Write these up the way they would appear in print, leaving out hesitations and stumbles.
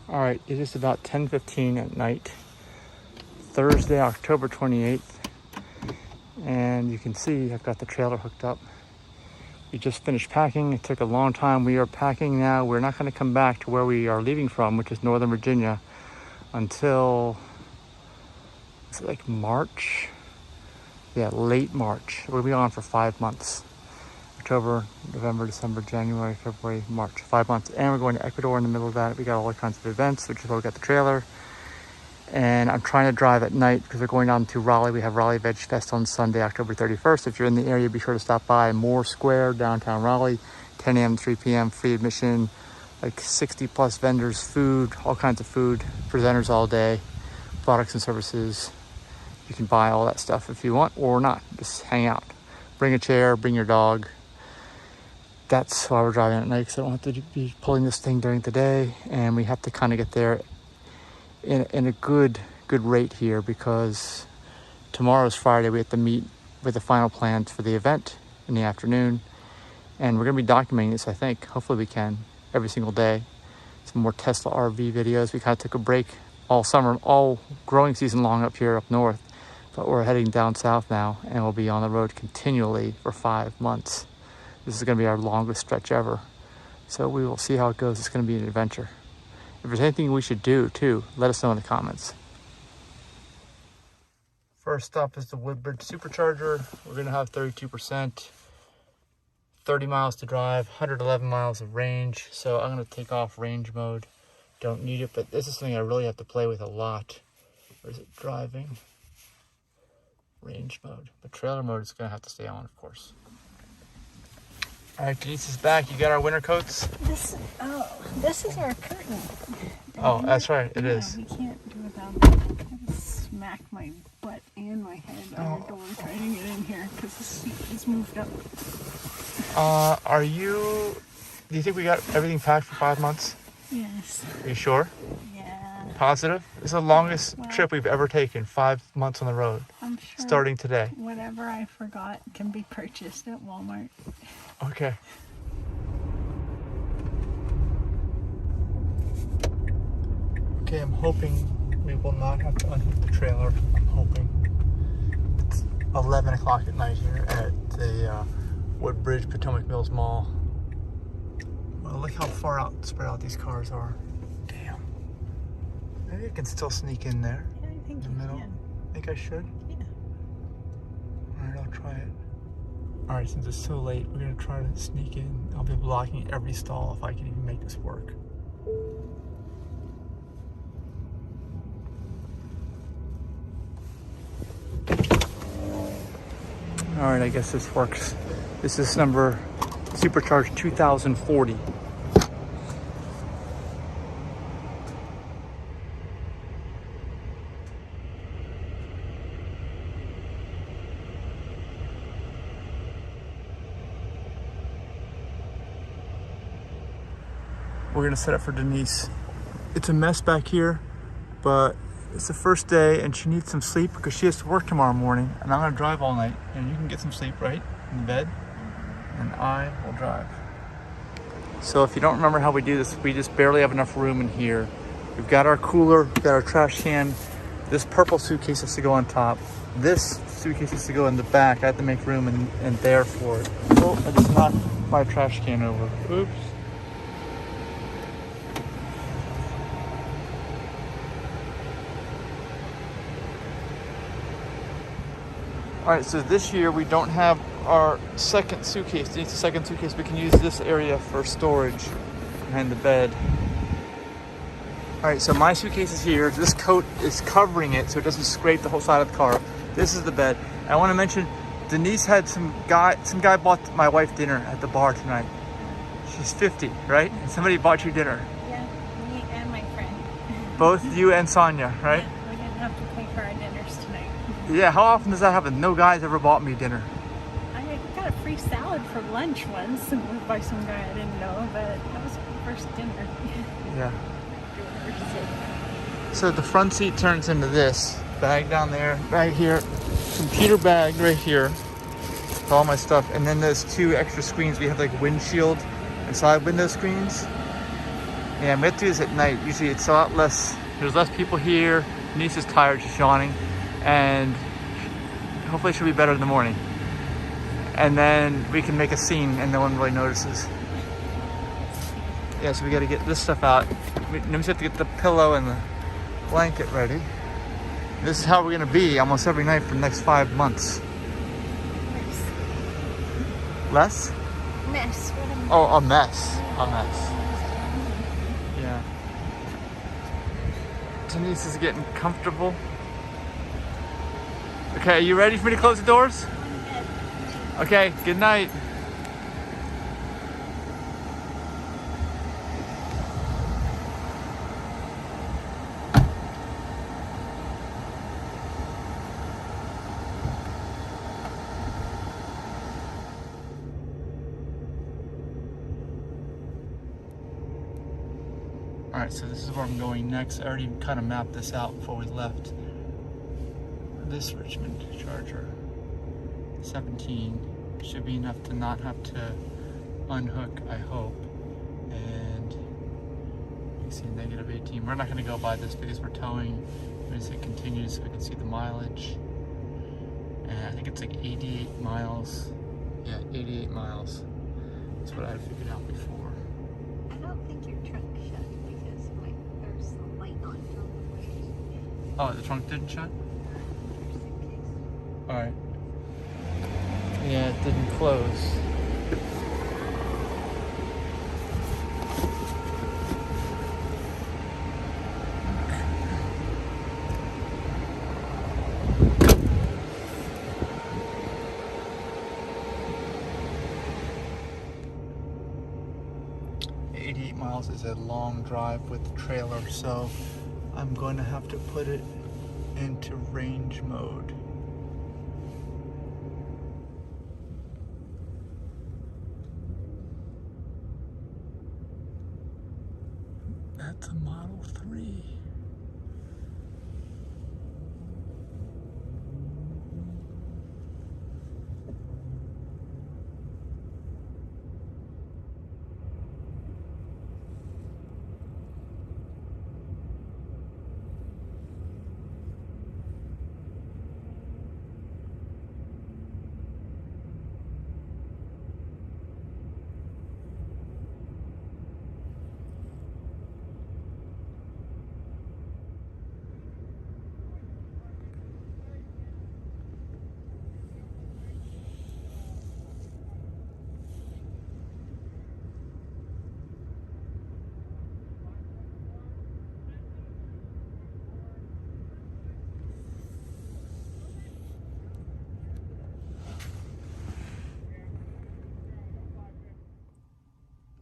All right, it is about 10:15 at night, Thursday, October 28th. And you can see I've got the trailer hooked up. We just finished packing. It took a long time. We are packing now. We're not going to come back to where we are leaving from, which is Northern Virginia, until, is it like March? Yeah, late March. We'll be on for 5 months. October, November, December, January, February, March. 5 months. And we're going to Ecuador in the middle of that. We got all kinds of events, which is why we got the trailer. And I'm trying to drive at night because we're going down to Raleigh. We have Raleigh Veg Fest on Sunday, October 31st. If you're in the area, be sure to stop by Moore Square, downtown Raleigh, 10 a.m. to 3 p.m., free admission, like 60 plus vendors, food, all kinds of food, presenters all day, products and services. You can buy all that stuff if you want or not. Just hang out. Bring a chair, bring your dog. That's why we're driving at night, because I don't have to be pulling this thing during the day. And we have to kind of get there in a good rate here, because tomorrow's Friday. We have to meet with the final plans for the event in the afternoon, and we're going to be documenting this, I think. Hopefully we can, every single day. Some more Tesla RV videos. We kind of took a break all summer, all growing season long up here up north, but we're heading down south now, and we'll be on the road continually for 5 months. This is going to be our longest stretch ever, so we will see how it goes. It's going to be an adventure. If there's anything we should do, too, let us know in the comments. First stop is the Woodbridge Supercharger. We're going to have 32%, 30 miles to drive, 111 miles of range. So I'm going to take off range mode. Don't need it, but this is something I really have to play with a lot. Where is it? Driving. Range mode. But trailer mode is going to have to stay on, of course. All right, Denise is back. You got our winter coats? This is our curtain. Oh, that's right. It is. We can't do without that. I just smacked my butt and my head on the door trying to get in here because the seat is moved up. Do you think we got everything packed for 5 months? Yes. Are you sure? Yeah. Positive? This is the longest trip we've ever taken, 5 months on the road. I'm sure. Starting today. Whatever I forgot can be purchased at Walmart. Okay. Okay, I'm hoping we will not have to unhook the trailer. I'm hoping. It's 11 o'clock at night here at the Woodbridge Potomac Mills Mall. Well, look how far out spread out these cars are. Damn. Maybe I can still sneak in there. Yeah, I think in the middle. can. Think I should? Yeah. Alright, I'll try it. Alright, since it's so late, we're going to try to sneak in. I'll be blocking every stall if I can even make this work. Alright, I guess this works. This is number Supercharged 2040. We're gonna set up for Denise. It's a mess back here, but it's the first day and she needs some sleep because she has to work tomorrow morning, and I'm gonna drive all night, and you can get some sleep, right? In the bed, and I will drive. So if you don't remember how we do this, we just barely have enough room in here. We've got our cooler, we've got our trash can. This purple suitcase has to go on top. This suitcase has to go in the back. I have to make room and there for it. Oh, I just knocked my trash can over. Oops. All right, so this year we don't have our second suitcase. It needs a second suitcase. We can use this area for storage behind the bed. All right, so my suitcase is here. This coat is covering it so it doesn't scrape the whole side of the car. This is the bed. I want to mention, Denise had some guy bought my wife dinner at the bar tonight. She's 50, right? And somebody bought you dinner. Yeah, me and my friend. Both you and Sonia, right? Yeah, we didn't have to pay for our dinners tonight. Yeah, how often does that happen? No guy's ever bought me dinner. I got a free salad for lunch once by some guy I didn't know, but that was my first dinner. Yeah. So the front seat turns into this bag down there, bag here, computer bag right here, with all my stuff, and then there's two extra screens. We have like windshield and side window screens, Yeah, we have to do this at night. Usually it's a lot less, there's less people here. Denise is tired, she's yawning, and hopefully she'll be better in the morning. And then we can make a scene and no one really notices. Yeah, so we gotta get this stuff out. We just have to get the pillow and the blanket ready. This is how we're gonna be almost every night for the next 5 months. Less? Mess. What a mess. Oh, a mess. A mess. Yeah. Denise is getting comfortable. Okay, are you ready for me to close the doors? Okay, good night. All right, so this is where I'm going next. I already kind of mapped this out before we left. This Richmond Charger 17 should be enough to not have to unhook, I hope. And you can see negative 18. We're not going to go by this because we're towing. I'm going to say continue so we can see the mileage. And I think it's like 88 miles. Yeah, 88 miles. That's what I figured out before. I don't think your trunk shut because there's a light on from the way. Oh, the trunk didn't shut? Alright. Yeah, it didn't close. Miles is a long drive with the trailer, so I'm going to have to put it into range mode. That's a Model 3.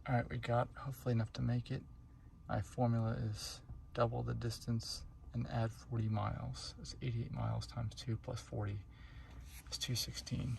All right, we got hopefully enough to make it. My formula is double the distance and add 40 miles. It's 88 miles times 2 plus 40 is 216.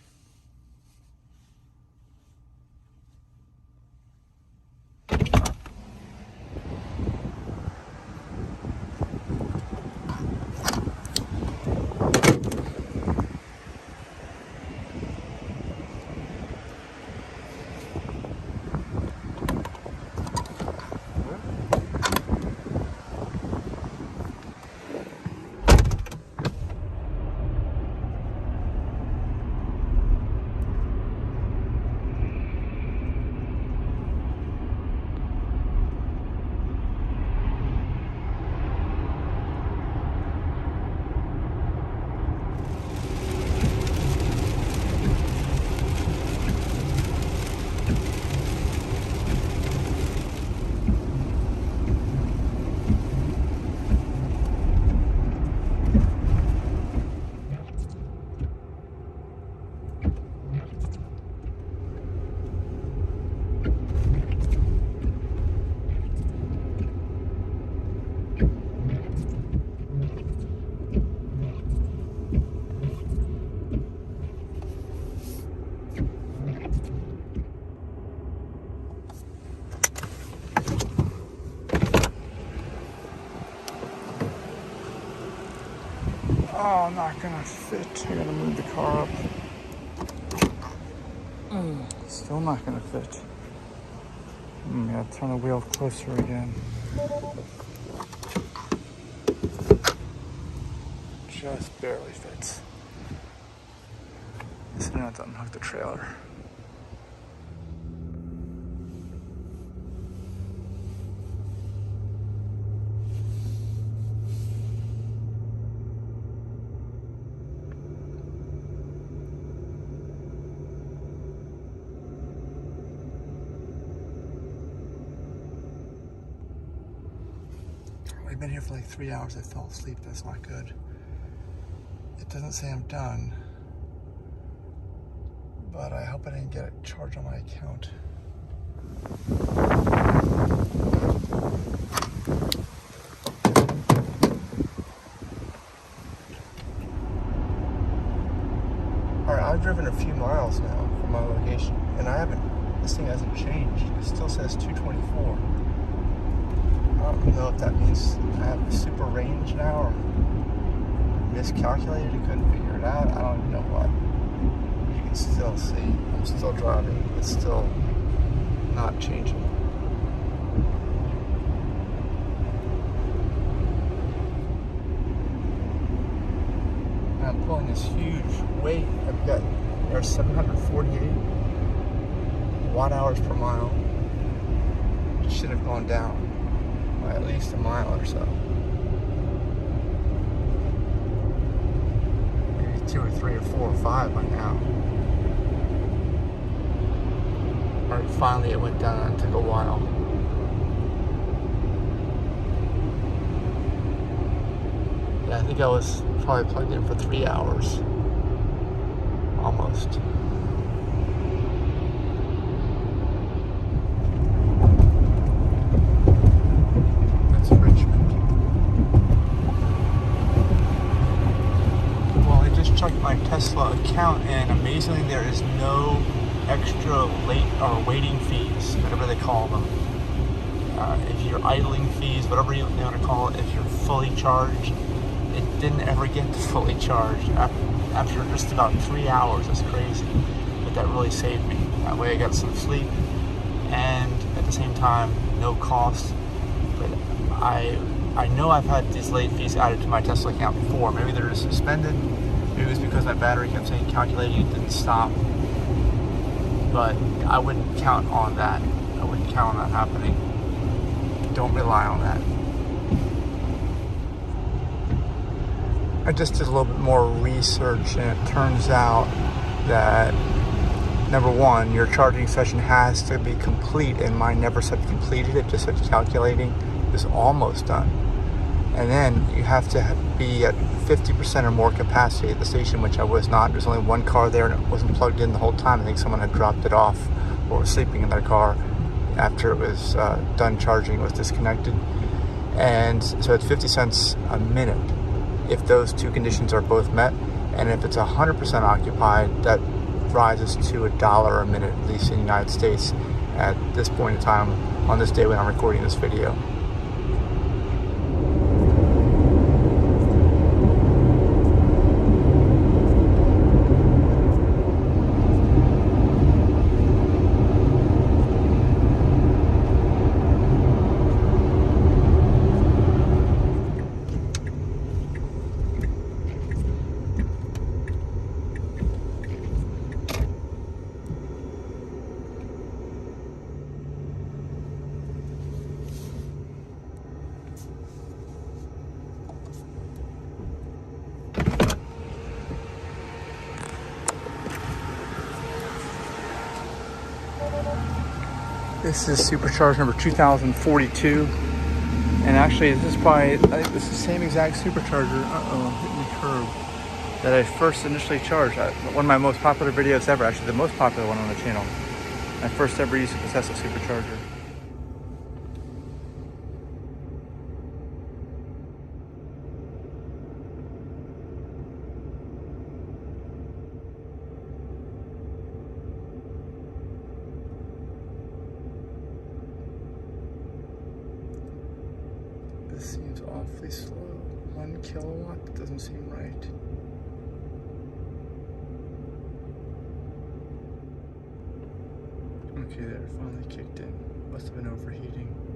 Oh, not gonna fit. I gotta move the car up. Still not gonna fit. I'm gonna turn the wheel closer again. Just barely fits. So now I have to unhook the trailer. We've been here for like 3 hours. I fell asleep. That's not good. It doesn't say I'm done, but I hope I didn't get a charge on my account. All right, I've driven a few miles now from my location, and this thing hasn't changed. It still says 224. I don't know if that means I have a super range now or miscalculated. I couldn't figure it out. I don't even know what. You can still see I'm still driving. It's still not changing. And I'm pulling this huge weight. I've got 748 watt hours per mile. It should have gone down by at least a mile or so. Maybe 2 or 3 or 4 or 5 by now. Alright, finally it went down and it took a while. Yeah, I think I was probably plugged in for 3 hours. Almost. My Tesla account, and amazingly there is no extra late or waiting fees, whatever they call them. If you're idling fees, whatever you want to call it, if you're fully charged, it didn't ever get fully charged after just about 3 hours. That's crazy, but that really saved me. That way I got some sleep, and at the same time, no cost. But I know I've had these late fees added to my Tesla account before. Maybe they're just suspended. Maybe it was because my battery kept saying calculating, it didn't stop. But I wouldn't count on that. I wouldn't count on that happening. Don't rely on that. I just did a little bit more research, and it turns out that number one, your charging session has to be complete, and mine never said completed, it just said calculating. It was almost done. And then you have to be at 50% or more capacity at the station, which I was not. There's only one car there, and it wasn't plugged in the whole time. I think someone had dropped it off or was sleeping in their car after it was done charging. It was disconnected. And so it's 50 cents a minute if those two conditions are both met. And if it's 100% occupied, that rises to $1 a minute, at least in the United States at this point in time on this day when I'm recording this video. This is supercharger number 2042, and actually this is probably, I think this is the same exact supercharger, I'm hitting the curb, that I first initially charged. One of my most popular videos ever, actually the most popular one on the channel. My first ever use of the Tesla supercharger. This seems awfully slow. 1 kilowatt, that doesn't seem right. Okay, there, finally kicked in. Must have been overheating.